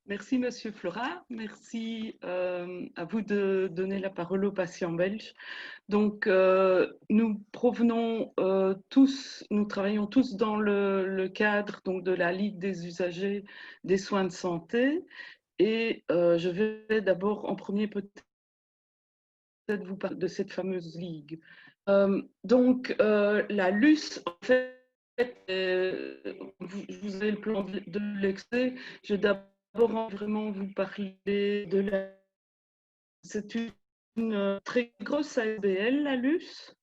Merci, Monsieur Flora. Merci à vous de donner la parole aux patients belges. Donc, nous provenons tous, nous travaillons tous dans le cadre donc, de la Ligue des usagers des soins de santé. Et je vais d'abord en premier peut-être vous parler de cette fameuse ligue. La LUS, en fait, vous avez le plan de l'excès. Je vais d'abord vraiment vous parler de la. C'est une très grosse ASBL, la LUS.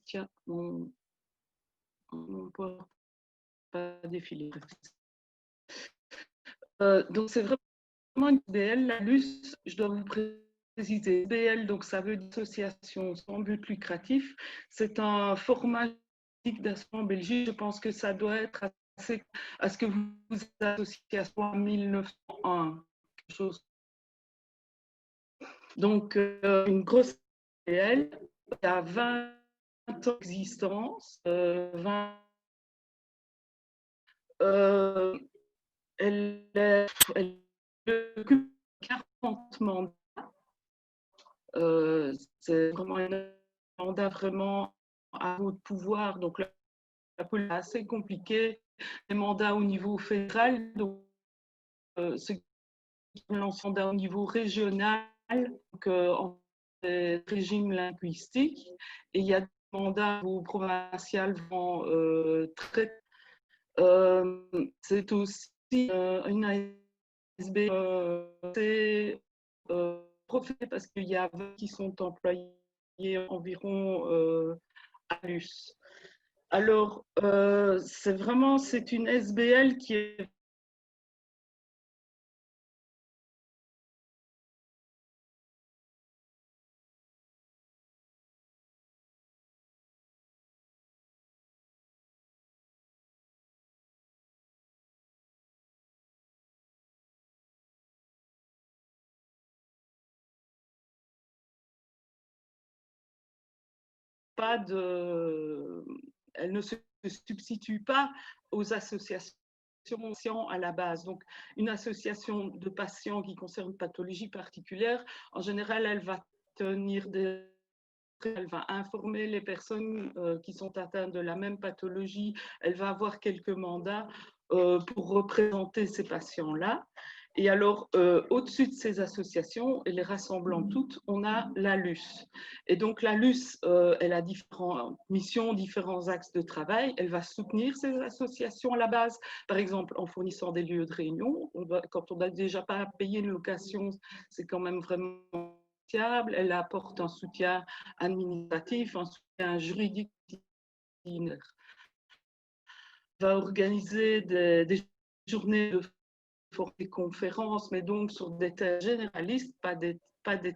Tiens, on ne peut pas défiler. Donc, c'est vraiment une ASBL, la LUS, je dois vous préciser. ASBL, donc ça veut dire association sans but lucratif. C'est un format d'association en Belgique. Je pense que ça doit être assez à ce que vous associez à 1901, quelque chose. Donc, une grosse ASBL, il y a 20 ans d'existence, 20 elle occupe 40 mandats. C'est vraiment un mandat vraiment à votre pouvoir. Donc, la politique est assez compliquée. Les mandats au niveau fédéral, donc, ceux qui lancent au niveau régional, donc, en régime linguistique. Et il y a des mandats au provincial vraiment très. C'est aussi une ASB profitée parce qu'il y a 20 qui sont employés environ à l'US. Alors, c'est une SBL qui est pas de, elle ne se substitue pas aux associations à la base. Donc, une association de patients qui concerne une pathologie particulière, en général, elle va tenir des elle va informer les personnes qui sont atteintes de la même pathologie. Elle va avoir quelques mandats pour représenter ces patients-là. Et alors, au-dessus de ces associations, et les rassemblant toutes, on a la LUS. Et donc, la LUS, elle a différentes missions, différents axes de travail. Elle va soutenir ces associations à la base, par exemple, en fournissant des lieux de réunion. Quand on n'a déjà pas payé une location, c'est quand même vraiment fiable. Elle apporte un soutien administratif, un soutien juridique. Elle va organiser des journées de des conférences, mais donc sur des thèmes généralistes, pas des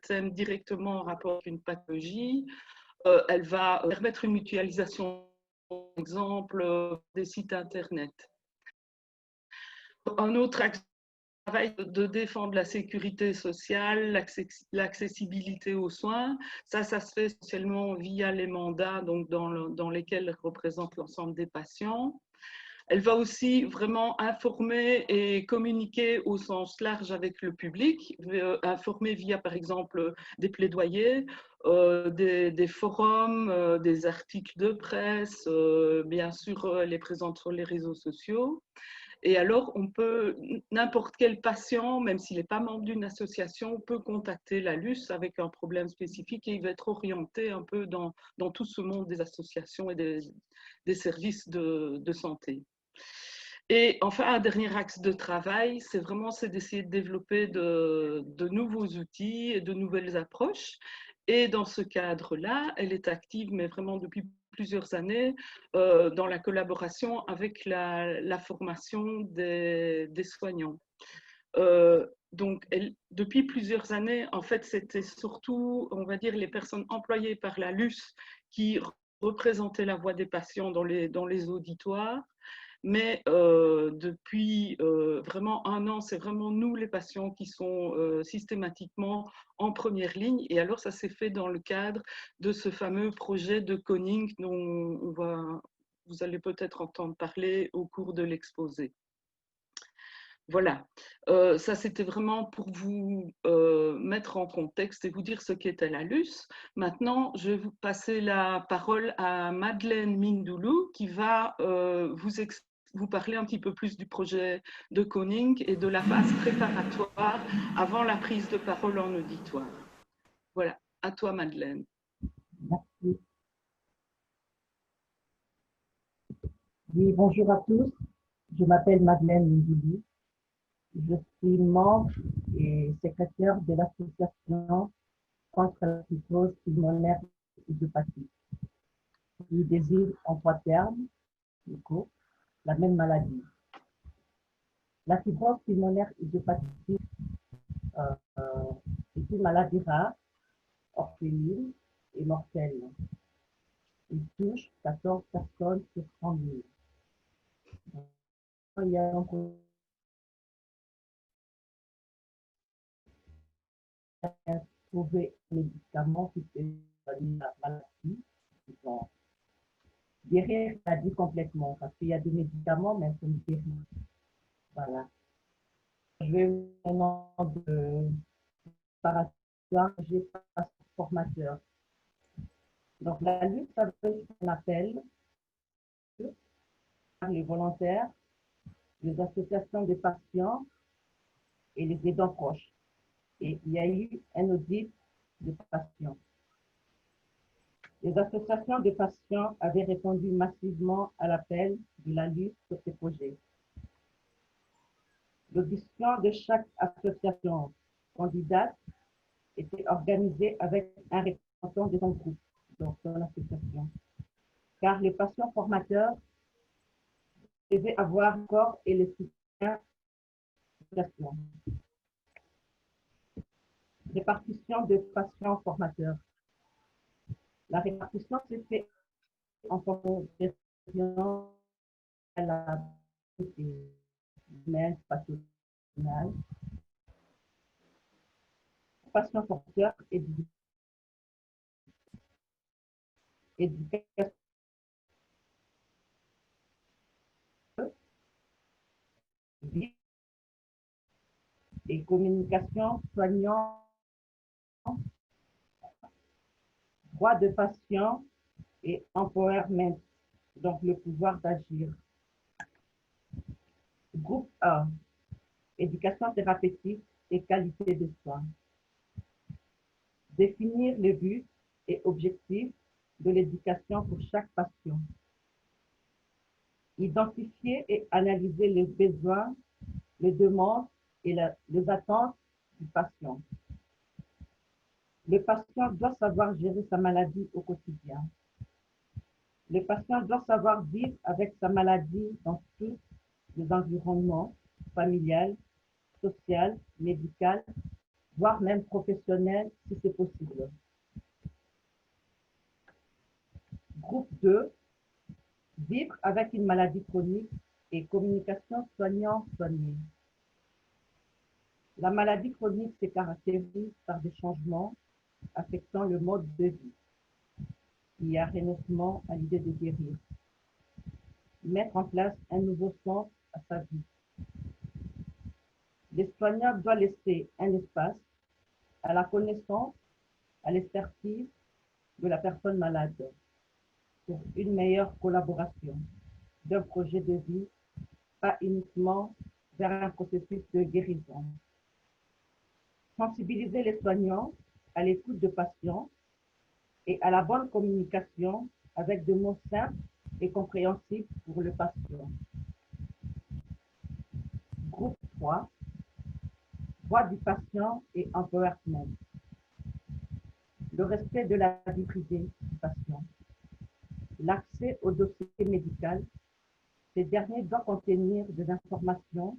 thèmes directement en rapport avec une pathologie. Elle va permettre une mutualisation, par exemple, des sites Internet. Un autre axe de travail de défendre la sécurité sociale, l'accessibilité aux soins. Ça se fait essentiellement via les mandats donc dans lesquels elle représente l'ensemble des patients. Elle va aussi vraiment informer et communiquer au sens large avec le public, informer via par exemple des plaidoyers, des forums, des articles de presse, bien sûr elle est présente sur les réseaux sociaux. Et alors, n'importe quel patient, même s'il n'est pas membre d'une association, peut contacter la LUS avec un problème spécifique et il va être orienté un peu dans tout ce monde des associations et des services de santé. Et enfin, un dernier axe de travail, c'est d'essayer de développer de nouveaux outils et de nouvelles approches. Et dans ce cadre-là, elle est active, mais vraiment depuis plusieurs années, dans la collaboration avec la formation des soignants. Depuis plusieurs années, en fait, c'était surtout, on va dire, les personnes employées par la LUS qui représentaient la voix des patients dans les auditoires. Mais depuis vraiment un an, c'est vraiment nous, les patients, qui sont systématiquement en première ligne. Et alors, ça s'est fait dans le cadre de ce fameux projet de Koning dont vous allez peut-être entendre parler au cours de l'exposé. Voilà, ça c'était vraiment pour vous mettre en contexte et vous dire ce qu'était la LUS. Maintenant, je vais vous passer la parole à Madeleine Mindoulou qui va vous parler un petit peu plus du projet de Koning et de la phase préparatoire avant la prise de parole en auditoire. Voilà, à toi Madeleine. Merci. Oui, bonjour à tous. Je m'appelle Madeleine Ndoubi. Je suis membre et secrétaire de l'association contre la fibrose pulmonaire idiopathique, qui désigne en trois termes, du coup, la même maladie. La fibrose pulmonaire idiopathique est une maladie rare, orpheline et mortelle. Il touche 14 personnes sur 100 000. Il y a donc trouver les médicaments qui soignent la maladie, qui vont guérir la maladie complètement, parce qu'il y a des médicaments, mais ils sont guéris. Voilà. Je vais maintenant de préparatoire, j'ai pas formateur. Donc la lutte, ça veut dire qu'on appelle par les volontaires, les associations de patients et les aidants proches. Et il y a eu un audit de patients. Les associations de patients avaient répondu massivement à l'appel de la lutte sur ces projets. L'audition de chaque association candidate était organisée avec un représentant de son groupe, donc son association, car les patients formateurs devaient avoir le corps et le soutien de l'association. Répartition de patients formateurs. La répartition s'est faite en fonction à la humaine, pathologique, patient formateur et éducation et communication soignant, droit de patient et empowerment, donc le pouvoir d'agir. Groupe A, éducation thérapeutique et qualité de soins. Définir les buts et objectifs de l'éducation pour chaque patient. Identifier et analyser les besoins, les demandes et les attentes du patient. Le patient doit savoir gérer sa maladie au quotidien. Le patient doit savoir vivre avec sa maladie dans tous les environnements, familial, social, médical, voire même professionnel si c'est possible. Groupe 2, vivre avec une maladie chronique et communication soignant-soigné. La maladie chronique se caractérise par des changements affectant le mode de vie. Il y a renoncement à l'idée de guérir. Mettre en place un nouveau sens à sa vie. Les soignants doivent laisser un espace à la connaissance, à l'expertise de la personne malade pour une meilleure collaboration d'un projet de vie, pas uniquement vers un processus de guérison. Sensibiliser les soignants à l'écoute de patients et à la bonne communication avec des mots simples et compréhensibles pour le patient. Groupe 3, droit du patient et empowerment. Le respect de la vie privée du patient. L'accès au dossier médical. Ces derniers doivent contenir des informations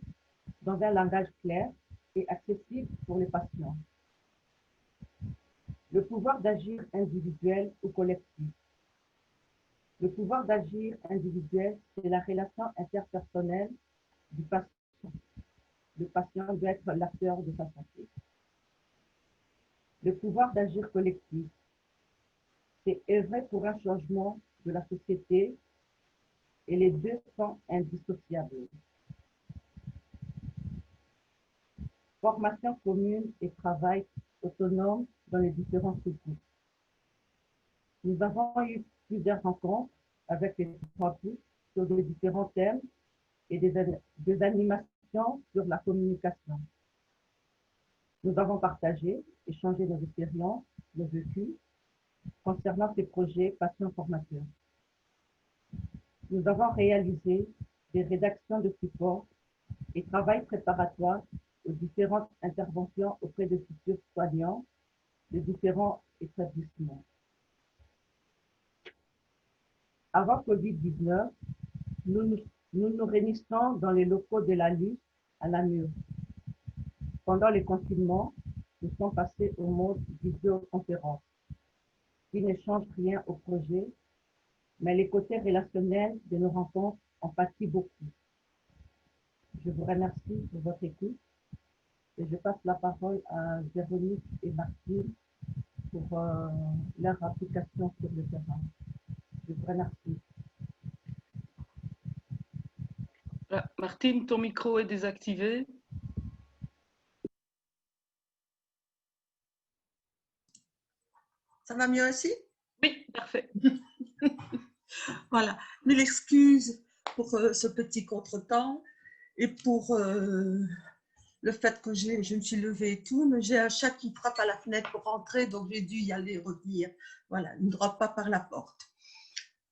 dans un langage clair et accessible pour les patients. Le pouvoir d'agir individuel ou collectif. Le pouvoir d'agir individuel, c'est la relation interpersonnelle du patient. Le patient doit être l'acteur de sa santé. Le pouvoir d'agir collectif, c'est œuvrer pour un changement de la société et les deux sont indissociables. formation commune et travail autonome dans les différents sous-groupes. Nous avons eu plusieurs rencontres avec les campus sur des différents thèmes et des animations sur la communication. Nous avons partagé, échangé nos expériences, nos vécus concernant ces projets patients formateurs. Nous avons réalisé des rédactions de support et travail préparatoire aux différentes interventions auprès de futurs soignants de différents établissements. Avant Covid-19, nous réunissons dans les locaux de la LUS à Namur. Pendant les confinements, nous sommes passés au mode visioconférence, qui ne change rien au projet, mais les côtés relationnels de nos rencontres en pâtit beaucoup. Je vous remercie pour votre écoute et je passe la parole à Véronique et Martine pour leur application sur le terrain. Je vous remercie. Martine, ton micro est désactivé. Ça va mieux ainsi? Oui, parfait. Voilà, mille excuses pour ce petit contretemps et pour le fait que je me suis levée et tout, mais j'ai un chat qui frappe à la fenêtre pour rentrer, donc j'ai dû y aller revenir. Voilà, il ne rentre pas par la porte.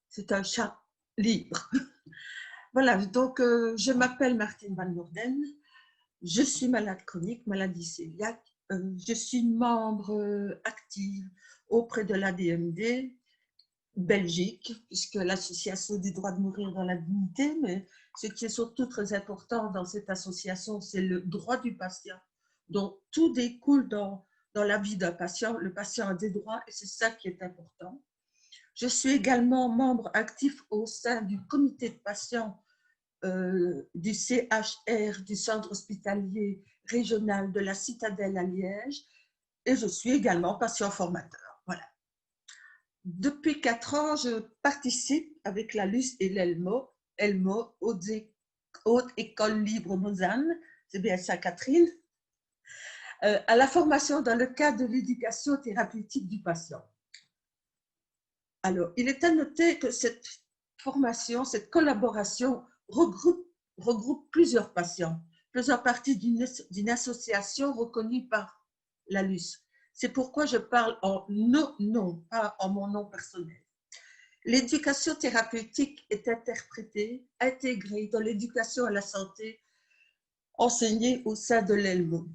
C'est un chat libre. Voilà, donc je m'appelle Martine Van Noorden, je suis malade chronique, maladie cœliaque, je suis membre active auprès de l'ADMD Belgique, puisque l'association du droit de mourir dans la dignité, mais ce qui est surtout très important dans cette association, c'est le droit du patient. Donc tout découle dans la vie d'un patient, le patient a des droits et c'est ça qui est important. Je suis également membre actif au sein du comité de patients du CHR, du centre hospitalier régional de la Citadelle à Liège, et je suis également patient formateur. Voilà. Depuis 4 ans, je participe avec la LUS et l'ELMO, Haute École Libre Lausanne, c'est bien ça Catherine, à la formation dans le cadre de l'éducation thérapeutique du patient. Alors, il est à noter que cette formation, cette collaboration regroupe plusieurs patients, faisant partie d'une association reconnue par la LUS. C'est pourquoi je parle en nos noms, pas en mon nom personnel. L'éducation thérapeutique est interprétée, intégrée dans l'éducation à la santé enseignée au sein de l'ELMO.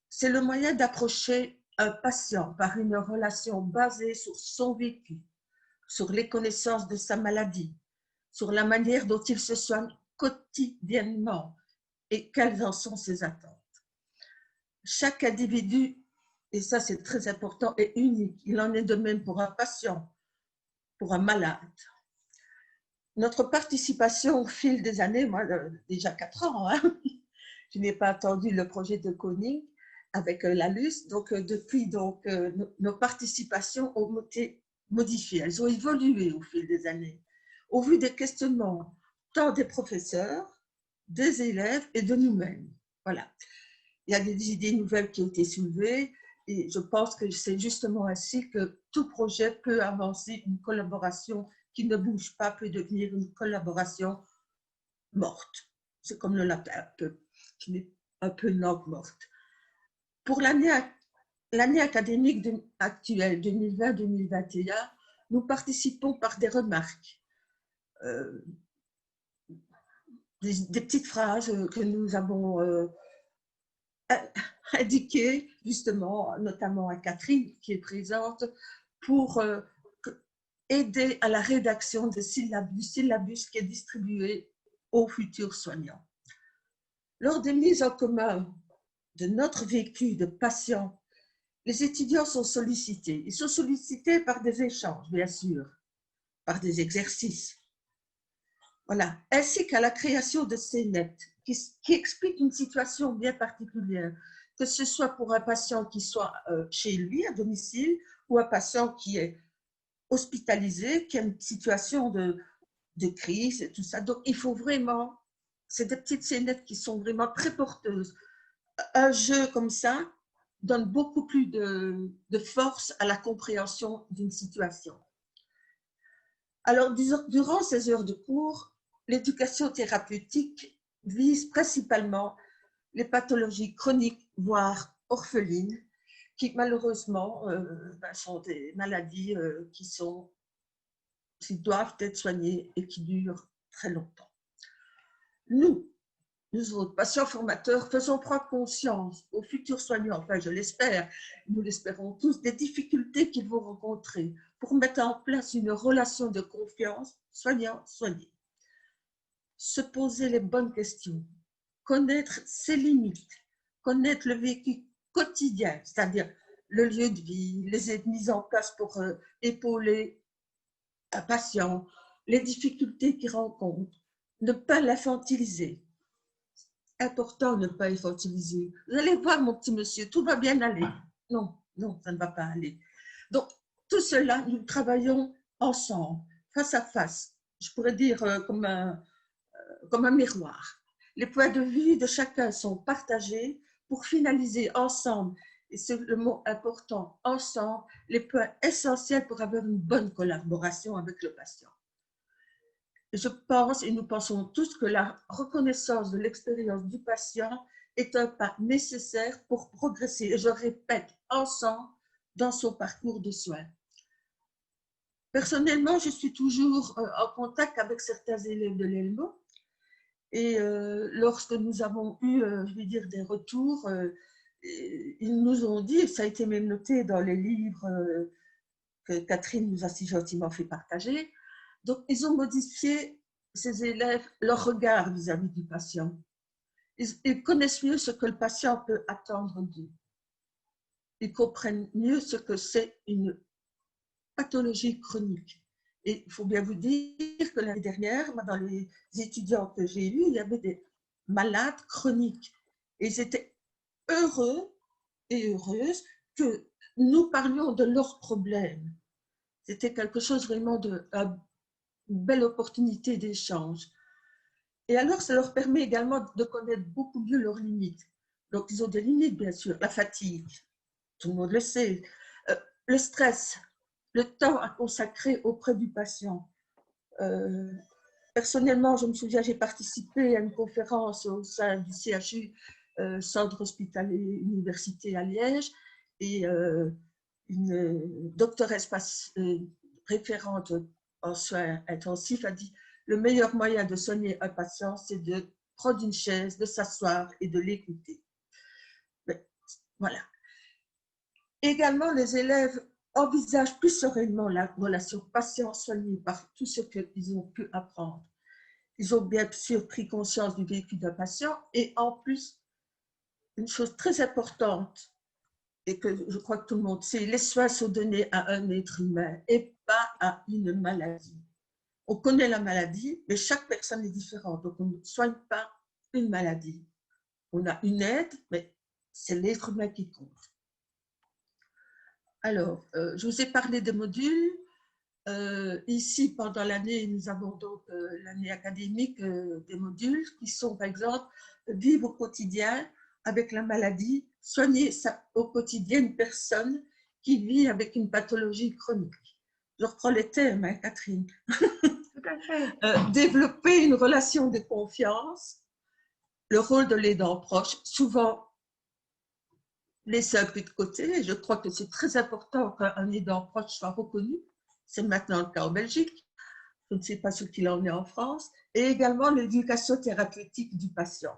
C'est le moyen d'approcher un patient par une relation basée sur son vécu, sur les connaissances de sa maladie, sur la manière dont il se soigne quotidiennement et quelles en sont ses attentes. Chaque individu, et ça c'est très important, est unique. Il en est de même pour un patient, pour un malade. Notre participation au fil des années, moi déjà 4 ans, hein, je n'ai pas attendu le projet de Koning avec la LUS, donc depuis nos participations ont été modifiées, elles ont évolué au fil des années, au vu des questionnements tant des professeurs, des élèves et de nous-mêmes. Voilà. Il y a des idées nouvelles qui ont été soulevées et je pense que c'est justement ainsi que tout projet peut avancer, une collaboration qui ne bouge pas peut devenir une collaboration morte. C'est comme le latin, qui est un peu une langue morte. Pour l'année académique actuelle, 2020-2021, nous participons par des remarques, des petites phrases que nous avons indiquées, justement, notamment à Catherine qui est présente, pour aider à la rédaction du syllabus qui est distribué aux futurs soignants. Lors des mises en commun de notre vécu de patient, les étudiants sont sollicités. Ils sont sollicités par des échanges, bien sûr, par des exercices. Voilà. Ainsi qu'à la création de scénettes qui expliquent une situation bien particulière, que ce soit pour un patient qui soit chez lui, à domicile, ou un patient qui est hospitalisé, qui a une situation de crise et tout ça. Donc, il faut vraiment, c'est des petites scénettes qui sont vraiment très porteuses un jeu comme ça donne beaucoup plus de force à la compréhension d'une situation. Alors, durant ces heures de cours, l'éducation thérapeutique vise principalement les pathologies chroniques, voire orphelines, qui malheureusement sont des maladies qui doivent être soignées et qui durent très longtemps. Nous autres, patients formateurs, faisons prendre conscience aux futurs soignants, enfin je l'espère, nous l'espérons tous, des difficultés qu'ils vont rencontrer pour mettre en place une relation de confiance soignant-soigné. Se poser les bonnes questions, connaître ses limites, connaître le vécu quotidien, c'est-à-dire le lieu de vie, les aides mises en place pour épauler un patient, les difficultés qu'il rencontre, ne pas l'infantiliser. Important de ne pas infantiliser. Vous allez voir, mon petit monsieur, tout va bien aller. Non, non, ça ne va pas aller. Donc, tout cela, nous travaillons ensemble, face à face. Je pourrais dire comme un miroir. Les points de vue de chacun sont partagés pour finaliser ensemble, et c'est le mot important, ensemble, les points essentiels pour avoir une bonne collaboration avec le patient. Je pense, et nous pensons tous, que la reconnaissance de l'expérience du patient est un pas nécessaire pour progresser, et je répète, ensemble, dans son parcours de soins. Personnellement, je suis toujours en contact avec certains élèves de l'ELMO, et lorsque nous avons eu, je vais dire, des retours, ils nous ont dit, et ça a été même noté dans les livres que Catherine nous a si gentiment fait partager, donc ils ont modifié, ces élèves, leur regard vis-à-vis du patient. Ils connaissent mieux ce que le patient peut attendre d'eux. Ils comprennent mieux ce que c'est une pathologie chronique. Et il faut bien vous dire que l'année dernière, dans les étudiants que j'ai eus, il y avait des malades chroniques. Et ils étaient heureux et heureuses que nous parlions de leurs problèmes. C'était quelque chose vraiment une belle opportunité d'échange. Et alors, ça leur permet également de connaître beaucoup mieux leurs limites. Donc, ils ont des limites, bien sûr. La fatigue, tout le monde le sait. Le stress, le temps à consacrer auprès du patient. Personnellement, je me souviens, j'ai participé à une conférence au sein du CHU, Centre hospitalier université à Liège, et une doctoresse référente en soins intensifs a dit: le meilleur moyen de soigner un patient, c'est de prendre une chaise, de s'asseoir et de l'écouter. Voilà. Également, les élèves envisagent plus sereinement la relation patient-soigné par tout ce qu'ils ont pu apprendre. Ils ont bien sûr pris conscience du vécu d'un patient, et en plus, une chose très importante, et que je crois que tout le monde sait, les soins sont donnés à un être humain et pas à une maladie. On connaît la maladie, mais chaque personne est différente, donc on ne soigne pas une maladie. On a une aide, mais c'est l'être humain qui compte. Alors, je vous ai parlé des modules. Ici, pendant l'année, nous avons donc l'année académique des modules qui sont, par exemple, vivre au quotidien avec la maladie, soigner au quotidien une personne qui vit avec une pathologie chronique. Je reprends les termes, hein, Catherine. Tout à fait. Développer une relation de confiance, le rôle de l'aidant proche, souvent laissé un peu de côté. Je crois que c'est très important qu'un aidant proche soit reconnu. C'est maintenant le cas en Belgique. Je ne sais pas ce qu'il en est en France. Et également l'éducation thérapeutique du patient.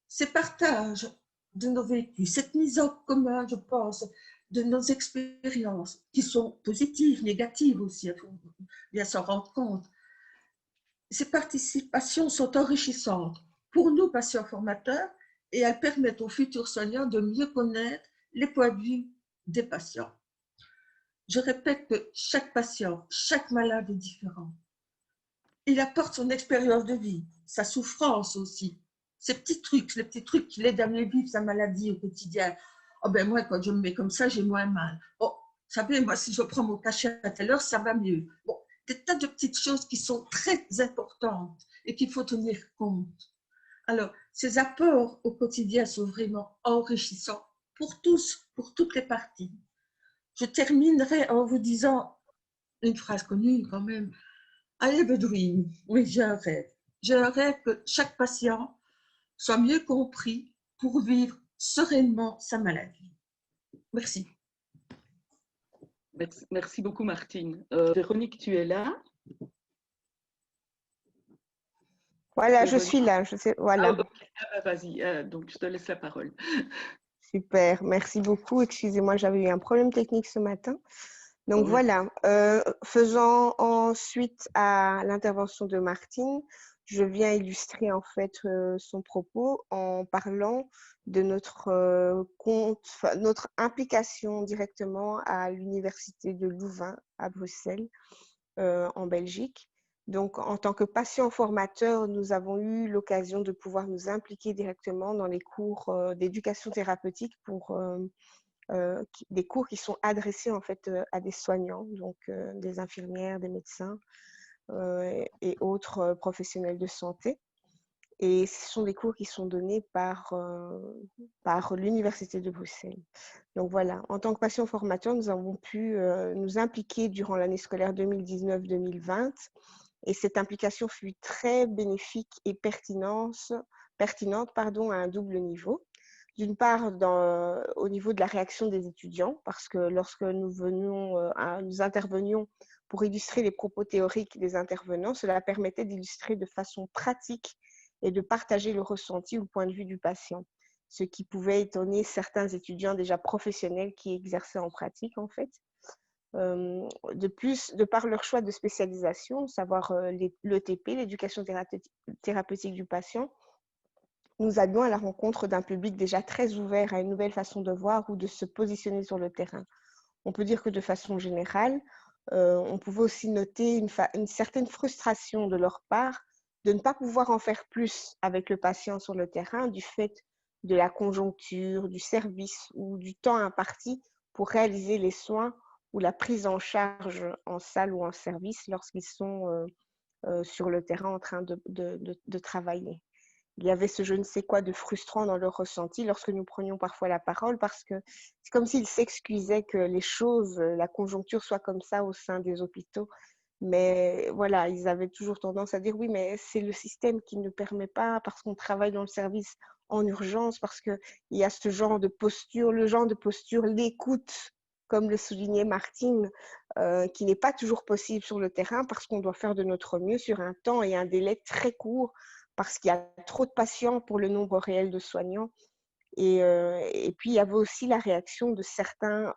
Ces partages de nos vécus, cette mise en commun, je pense, de nos expériences, qui sont positives, négatives aussi, il faut bien s'en rendre compte. Ces participations sont enrichissantes pour nous, patients formateurs, et elles permettent aux futurs soignants de mieux connaître les points de vue des patients. Je répète que chaque patient, chaque malade est différent. Il apporte son expérience de vie, sa souffrance aussi, ces petits trucs, les petits trucs qui l'aident à mieux vivre sa maladie au quotidien. Oh ben moi, quand je me mets comme ça, j'ai moins mal. Bon, vous savez, moi, si je prends mon cachet à telle heure, ça va mieux. Bon, des tas de petites choses qui sont très importantes et qu'il faut tenir compte. Alors, ces apports au quotidien sont vraiment enrichissants pour tous, pour toutes les parties. Je terminerai en vous disant une phrase connue quand même. I have a dream. Oui, j'ai un rêve. J'ai un rêve que chaque patient soit mieux compris pour vivre sereinement sa maladie. Merci. Merci beaucoup, Martine. Véronique, tu es là? Voilà, Véronique. je suis là. Voilà. Ah, okay. Vas-y, donc je te laisse la parole. Super, merci beaucoup. Excusez-moi, j'avais eu un problème technique ce matin. Donc Oui. voilà, faisant ensuite à l'intervention de Martine, je viens illustrer en fait son propos en parlant de notre notre implication directement à l'université de Louvain à Bruxelles, en Belgique. Donc, en tant que patient formateur, nous avons eu l'occasion de pouvoir nous impliquer directement dans les cours d'éducation thérapeutique pour des cours qui sont adressés en fait à des soignants, donc des infirmières, des médecins et autres professionnels de santé. Et ce sont des cours qui sont donnés par l'Université de Bruxelles. Donc voilà, en tant que patient formateur, nous avons pu nous impliquer durant l'année scolaire 2019-2020. Et cette implication fut très bénéfique et pertinente à un double niveau. D'une part, au niveau de la réaction des étudiants, parce que lorsque nous intervenions pour illustrer les propos théoriques des intervenants, cela permettait d'illustrer de façon pratique et de partager le ressenti ou le point de vue du patient, ce qui pouvait étonner certains étudiants déjà professionnels qui exerçaient en pratique en fait. De plus, de par leur choix de spécialisation, savoir l'ETP, l'éducation thérapeutique du patient, nous allions à la rencontre d'un public déjà très ouvert à une nouvelle façon de voir ou de se positionner sur le terrain. On peut dire que de façon générale, on pouvait aussi noter une certaine frustration de leur part de ne pas pouvoir en faire plus avec le patient sur le terrain du fait de la conjoncture, du service ou du temps imparti pour réaliser les soins ou la prise en charge en salle ou en service lorsqu'ils sont sur le terrain en train de travailler. Il y avait ce je ne sais quoi de frustrant dans leur ressenti lorsque nous prenions parfois la parole parce que c'est comme s'ils s'excusaient que les choses, la conjoncture soit comme ça au sein des hôpitaux. Mais voilà, ils avaient toujours tendance à dire oui, mais c'est le système qui ne permet pas parce qu'on travaille dans le service en urgence, parce qu'il y a ce genre de posture, l'écoute, comme le soulignait Martine, qui n'est pas toujours possible sur le terrain parce qu'on doit faire de notre mieux sur un temps et un délai très court parce qu'il y a trop de patients pour le nombre réel de soignants. Et puis, il y avait aussi la réaction de certains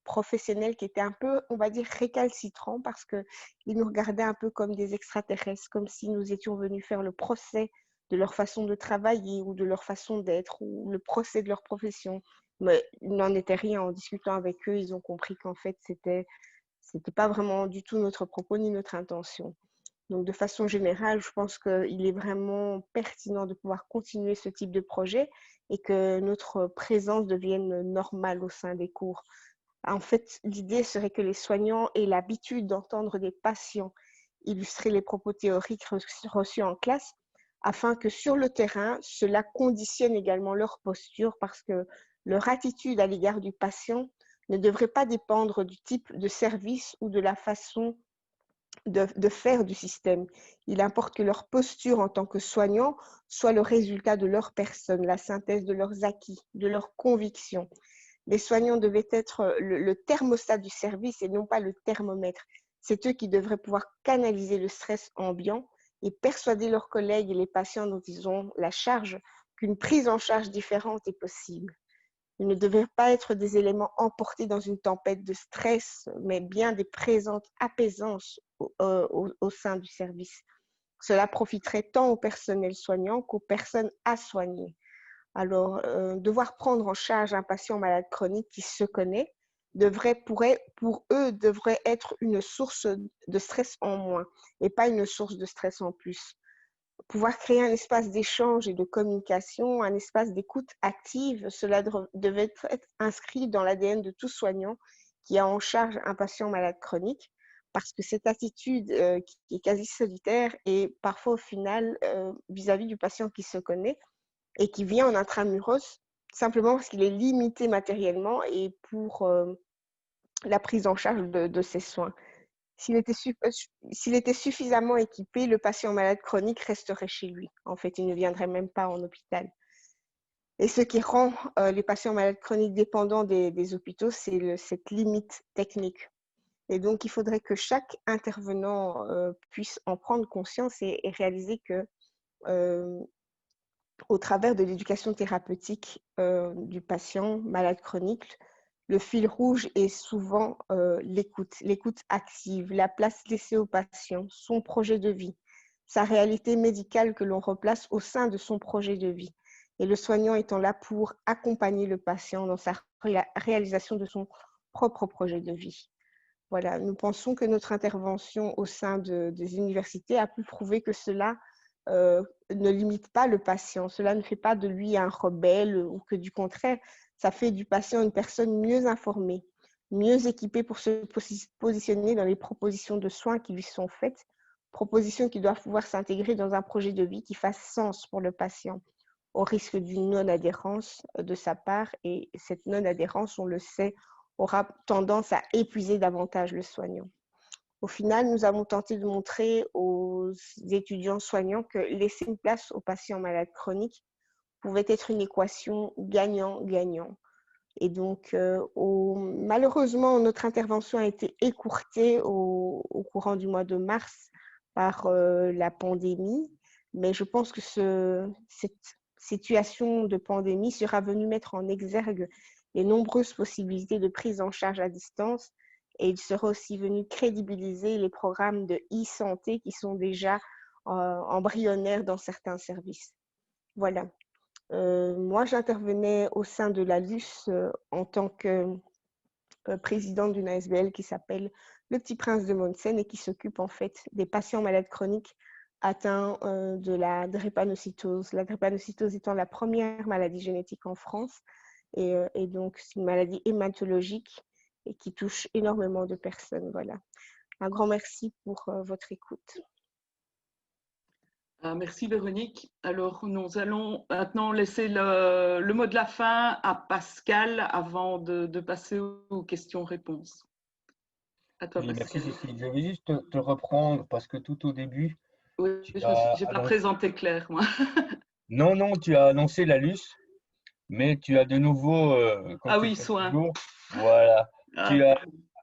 professionnels qui étaient un peu, on va dire, récalcitrants parce qu'ils nous regardaient un peu comme des extraterrestres, comme si nous étions venus faire le procès de leur façon de travailler ou de leur façon d'être ou le procès de leur profession. Mais il n'en était rien. En discutant avec eux, ils ont compris qu'en fait, c'était pas vraiment du tout notre propos ni notre intention. Donc, de façon générale, je pense qu'il est vraiment pertinent de pouvoir continuer ce type de projet et que notre présence devienne normale au sein des cours. En fait, l'idée serait que les soignants aient l'habitude d'entendre des patients illustrer les propos théoriques reçus en classe afin que sur le terrain, cela conditionne également leur posture parce que leur attitude à l'égard du patient ne devrait pas dépendre du type de service ou de la façon de faire du système. Il importe que leur posture en tant que soignant soit le résultat de leur personne, la synthèse de leurs acquis, de leurs convictions. Les soignants devaient être le thermostat du service et non pas le thermomètre. C'est eux qui devraient pouvoir canaliser le stress ambiant et persuader leurs collègues et les patients dont ils ont la charge qu'une prise en charge différente est possible. Ils ne devaient pas être des éléments emportés dans une tempête de stress, mais bien des présentes apaisances au sein du service. Cela profiterait tant au personnel soignant qu'aux personnes à soigner. Alors, devoir prendre en charge un patient malade chronique qui se connaît pour eux, devrait être une source de stress en moins et pas une source de stress en plus. Pouvoir créer un espace d'échange et de communication, un espace d'écoute active, cela devait être inscrit dans l'ADN de tout soignant qui a en charge un patient malade chronique, parce que cette attitude qui est quasi solitaire est parfois au final vis-à-vis du patient qui se connaît et qui vient en intramuros simplement parce qu'il est limité matériellement et pour la prise en charge de ses soins. S'il était suffisamment équipé, le patient malade chronique resterait chez lui. En fait, il ne viendrait même pas en hôpital. Et ce qui rend les patients malades chroniques dépendants des hôpitaux, c'est cette limite technique. Et donc, il faudrait que chaque intervenant puisse en prendre conscience et réaliser que, au travers de l'éducation thérapeutique du patient malade chronique, le fil rouge est souvent l'écoute active, la place laissée au patient, son projet de vie, sa réalité médicale que l'on replace au sein de son projet de vie. Et le soignant étant là pour accompagner le patient dans sa réalisation de son propre projet de vie. Voilà, nous pensons que notre intervention au sein des universités a pu prouver que cela ne limite pas le patient. Cela ne fait pas de lui un rebelle ou que du contraire, ça fait du patient une personne mieux informée, mieux équipée pour se positionner dans les propositions de soins qui lui sont faites, propositions qui doivent pouvoir s'intégrer dans un projet de vie qui fasse sens pour le patient, au risque d'une non-adhérence de sa part. Et cette non-adhérence, on le sait, aura tendance à épuiser davantage le soignant. Au final, nous avons tenté de montrer aux étudiants soignants que laisser une place aux patients malades chroniques pouvait être une équation gagnant-gagnant. Et donc, malheureusement, notre intervention a été écourtée au courant du mois de mars par la pandémie, mais je pense que cette situation de pandémie sera venue mettre en exergue les nombreuses possibilités de prise en charge à distance, et il sera aussi venu crédibiliser les programmes de e-santé qui sont déjà embryonnaires dans certains services. Voilà. Moi, j'intervenais au sein de la LUS en tant que présidente d'une ASBL qui s'appelle Le Petit Prince de Monsen et qui s'occupe en fait des patients malades chroniques atteints de la drépanocytose. La drépanocytose étant la première maladie génétique en France et donc c'est une maladie hématologique et qui touche énormément de personnes. Voilà. Un grand merci pour votre écoute. Merci Véronique. Alors nous allons maintenant laisser le mot de la fin à Pascal avant de passer aux questions-réponses. À toi, Oui, Pascal. merci Cécile. Je vais juste te reprendre parce que tout au début, Oui, tu je as n'ai pas annoncé... présenté Claire, moi. Non, tu as annoncé la LUS, mais tu as de nouveau, comme Ah tu le oui, fais soin. toujours, voilà, Ah, tu as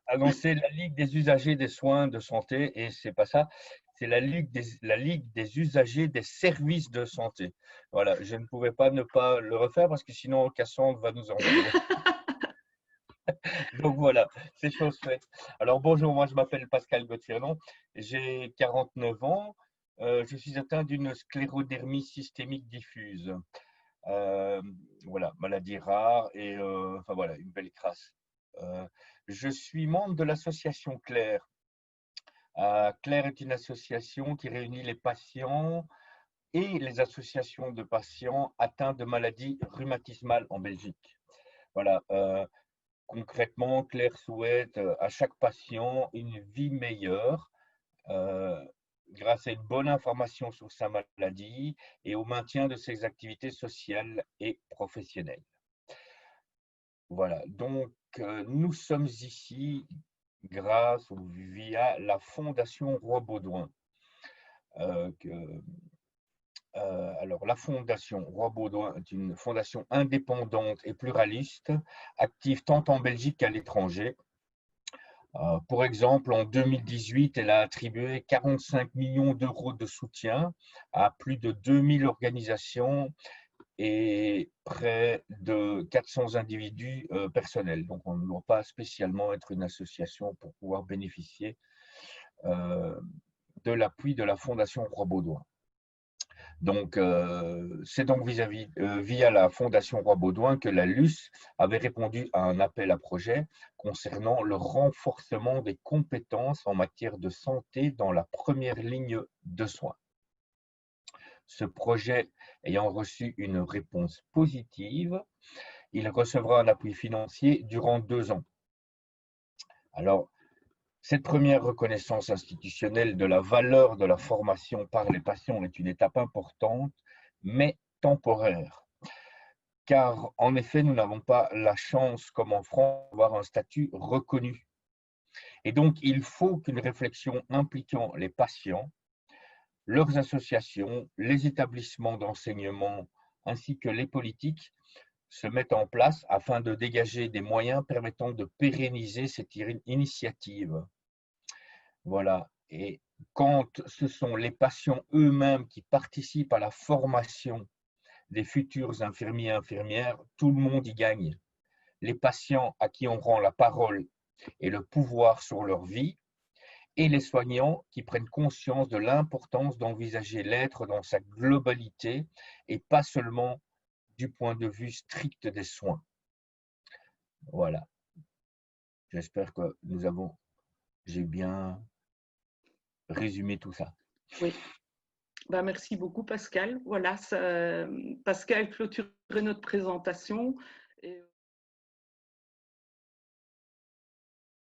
annoncé la Ligue des usagers des soins de santé et c'est pas ça, c'est la Ligue des usagers des services de santé. Voilà, je ne pouvais pas ne pas le refaire parce que sinon Cassandre va nous embrouiller. Donc voilà, c'est chose faite. Alors bonjour, moi je m'appelle Pascal Gauthier-Non, j'ai 49 ans, je suis atteint d'une sclérodermie systémique diffuse. Voilà, maladie rare et enfin voilà, une belle crasse. Je suis membre de l'association Claire. Claire est une association qui réunit les patients et les associations de patients atteints de maladies rhumatismales en Belgique. Voilà. Concrètement, Claire souhaite à chaque patient une vie meilleure grâce à une bonne information sur sa maladie et au maintien de ses activités sociales et professionnelles. Voilà, donc nous sommes ici grâce ou via la Fondation Roi-Baudouin. Alors, la Fondation Roi-Baudouin est une fondation indépendante et pluraliste, active tant en Belgique qu'à l'étranger. Pour exemple, en 2018, elle a attribué 45 millions d'euros de soutien à plus de 2000 organisations et près de 400 individus personnels. Donc, on ne doit pas spécialement être une association pour pouvoir bénéficier de l'appui de la Fondation Roi-Baudouin. Donc, c'est donc via la Fondation Roi-Baudouin que la LUS avait répondu à un appel à projet concernant le renforcement des compétences en matière de santé dans la première ligne de soins. Ce projet ayant reçu une réponse positive, il recevra un appui financier durant 2 ans. Alors, Cette première reconnaissance institutionnelle de la valeur de la formation par les patients est une étape importante, mais temporaire. Car, en effet, nous n'avons pas la chance, comme en France, d'avoir un statut reconnu. Et donc, il faut qu'une réflexion impliquant les patients, leurs associations, les établissements d'enseignement, ainsi que les politiques, se mettent en place afin de dégager des moyens permettant de pérenniser cette initiative. Voilà. Et quand ce sont les patients eux-mêmes qui participent à la formation des futurs infirmiers et infirmières, tout le monde y gagne. Les patients à qui on rend la parole et le pouvoir sur leur vie, et les soignants qui prennent conscience de l'importance d'envisager l'être dans sa globalité et pas seulement du point de vue strict des soins. Voilà. J'espère que j'ai bien résumé tout ça. Oui. Ben, merci beaucoup, Pascal. Voilà, Pascal clôturerait notre présentation.